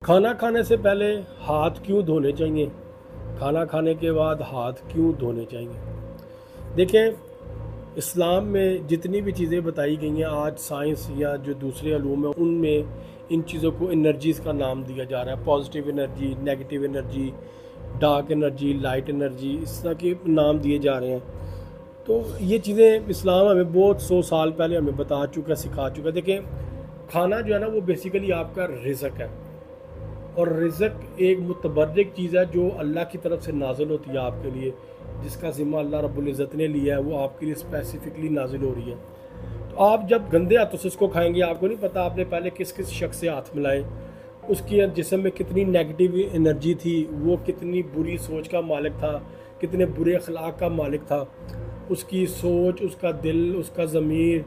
کھانا کھانے سے پہلے ہاتھ کیوں دھونے چاہیے؟ کھانا کھانے کے بعد ہاتھ کیوں دھونے چاہیے؟ دیکھیں، اسلام میں جتنی بھی چیزیں بتائی گئی ہیں، آج سائنس یا جو دوسرے علوم ہیں ان میں ان چیزوں کو انرجیز کا نام دیا جا رہا ہے۔ Positive energy, negative energy, dark energy, light energy, اس طرح کے نام دیے جا رہے ہیں۔ تو یہ چیزیں اسلام ہمیں بہت 100 سال پہلے ہمیں بتا چکا، سکھا چکا۔ دیکھیں، کھانا جو ہے نا وہ بیسیکلی آپ کا رزق ہے، اور رزق ایک متبرک چیز ہے جو اللہ کی طرف سے نازل ہوتی ہے آپ کے لیے، جس کا ذمہ اللہ رب العزت نے لیا ہے، وہ آپ کے لیے اسپیسیفکلی نازل ہو رہی ہے۔ تو آپ جب گندے ہاتھوں سے اس کو کھائیں گے، آپ کو نہیں پتا آپ نے پہلے کس کس شخص سے ہاتھ ملائے، اس کی جسم میں کتنی نیگیٹو انرجی تھی، وہ کتنی بری سوچ کا مالک تھا، کتنے برے اخلاق کا مالک تھا، اس کی سوچ، اس کا دل، اس کا ضمیر،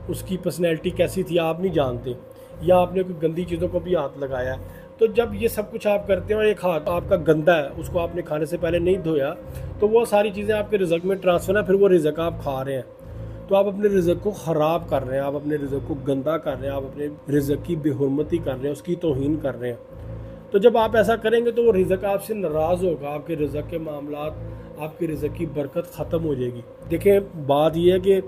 اس کی پرسنالٹی کیسی تھی آپ نہیں جانتے، یا آپ نے کوئی گندی چیزوں کو بھی ہاتھ لگایا ہے۔ تو جب یہ سب کچھ آپ کرتے ہیں اور ایک ہاتھ آپ کا گندا ہے، اس کو آپ نے کھانے سے پہلے نہیں دھویا، تو وہ ساری چیزیں آپ کے رزق میں ٹرانسفر ہیں، پھر وہ رزق آپ کھا رہے ہیں، تو آپ اپنے رزق کو خراب کر رہے ہیں، آپ اپنے رزق کو گندا کر رہے ہیں، آپ اپنے رزق کی بے حرمتی کر رہے ہیں، اس کی توہین کر رہے ہیں۔ تو جب آپ ایسا کریں گے تو وہ رزق آپ سے ناراض ہوگا، آپ کے رزق کے معاملات، آپ کے رزق کی برکت ختم ہو جائے گی۔ دیکھیں، بات یہ ہے کہ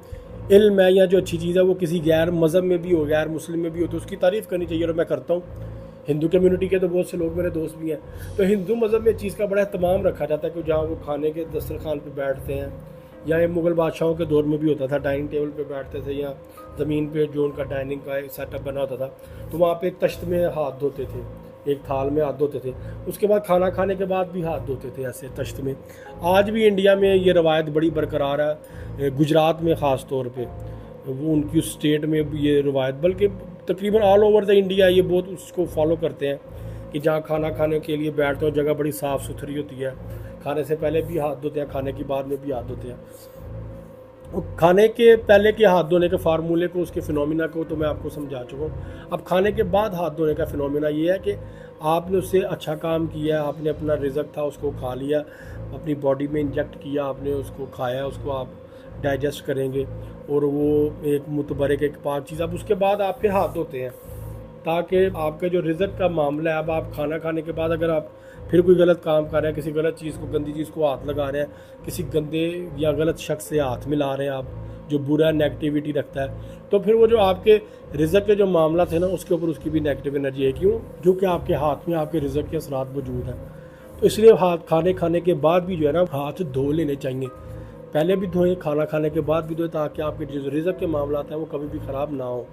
علم ہے یا جو اچھی چیز ہے وہ کسی غیر مذہب میں بھی ہو، غیر مسلم میں بھی ہو، تو اس کی تعریف کرنی چاہیے، اور میں کرتا ہوں۔ ہندو کمیونٹی کے تو بہت سے لوگ میرے دوست بھی ہیں، تو ہندو مذہب میں اس چیز کا بڑا اہتمام رکھا جاتا ہے کہ جہاں وہ کھانے کے دسترخوان پہ بیٹھتے ہیں، یا یہ مغل بادشاہوں کے دور میں بھی ہوتا تھا، ڈائننگ ٹیبل پہ بیٹھتے تھے، یا زمین پہ جو ان کا ڈائننگ کا ایک سیٹ اپ بنا ہوتا تھا، تو وہاں پہ ایک تشت میں ہاتھ دھوتے تھے، ایک تھال میں ہاتھ دھوتے تھے، اس کے بعد کھانا کھانے کے بعد بھی ہاتھ دھوتے تھے ایسے تشت میں۔ آج بھی انڈیا میں یہ روایت بڑی برقرار ہے، گجرات میں خاص طور پہ، وہ ان کی اسٹیٹ میں بھی یہ روایت، بلکہ تقریباً آل اوور دا انڈیا یہ بہت اس کو فالو کرتے ہیں کہ جہاں کھانا کھانے کے لیے بیٹھتے ہو جگہ بڑی صاف ستھری ہوتی ہے، کھانے سے پہلے بھی ہاتھ دھوتے ہیں، کھانے کے بعد میں بھی ہاتھ دھوتے ہیں۔ کھانے کے پہلے کے ہاتھ دھونے کے فارمولے کو، اس کے فنومینا کو تو میں آپ کو سمجھا چکا ہوں۔ اب کھانے کے بعد ہاتھ دھونے کا فنومینا یہ ہے کہ آپ نے اس سے اچھا کام کیا ہے، آپ نے اپنا رزق تھا اس کو کھا لیا، اپنی باڈی میں انجیکٹ کیا، آپ نے اس کو کھایا، اس کو آپ ڈائجسٹ کریں گے، اور وہ ایک متبرک، ایک پاک چیز۔ اب اس کے بعد آپ کے ہاتھ دھوتے ہیں تاکہ آپ کا جو رزق کا معاملہ ہے، اب آپ کھانا کھانے کے بعد اگر آپ پھر کوئی غلط کام کر رہے ہیں، کسی غلط چیز کو، گندی چیز کو ہاتھ لگا رہے ہیں، کسی گندے یا غلط شخص سے ہاتھ ملا رہے ہیں آپ، جو برا نیگیٹیوٹی رکھتا ہے، تو پھر وہ جو آپ کے رزق کے جو معاملہ تھے نا، اس کے اوپر اس کی بھی نیگیٹو انرجی ہے، کیوں؟ جو کہ آپ کے ہاتھ میں آپ کے رزق کے اثرات موجود ہیں۔ تو اس لیے ہاتھ کھانے کے بعد بھی جو ہے نا ہاتھ دھو لینے چاہیے، پہلے بھی دھوئیں، کھانا کھانے کے بعد بھی دھوئیں، تاکہ آپ کے جو رزق کے معاملات ہیں وہ کبھی بھی خراب نہ ہوں۔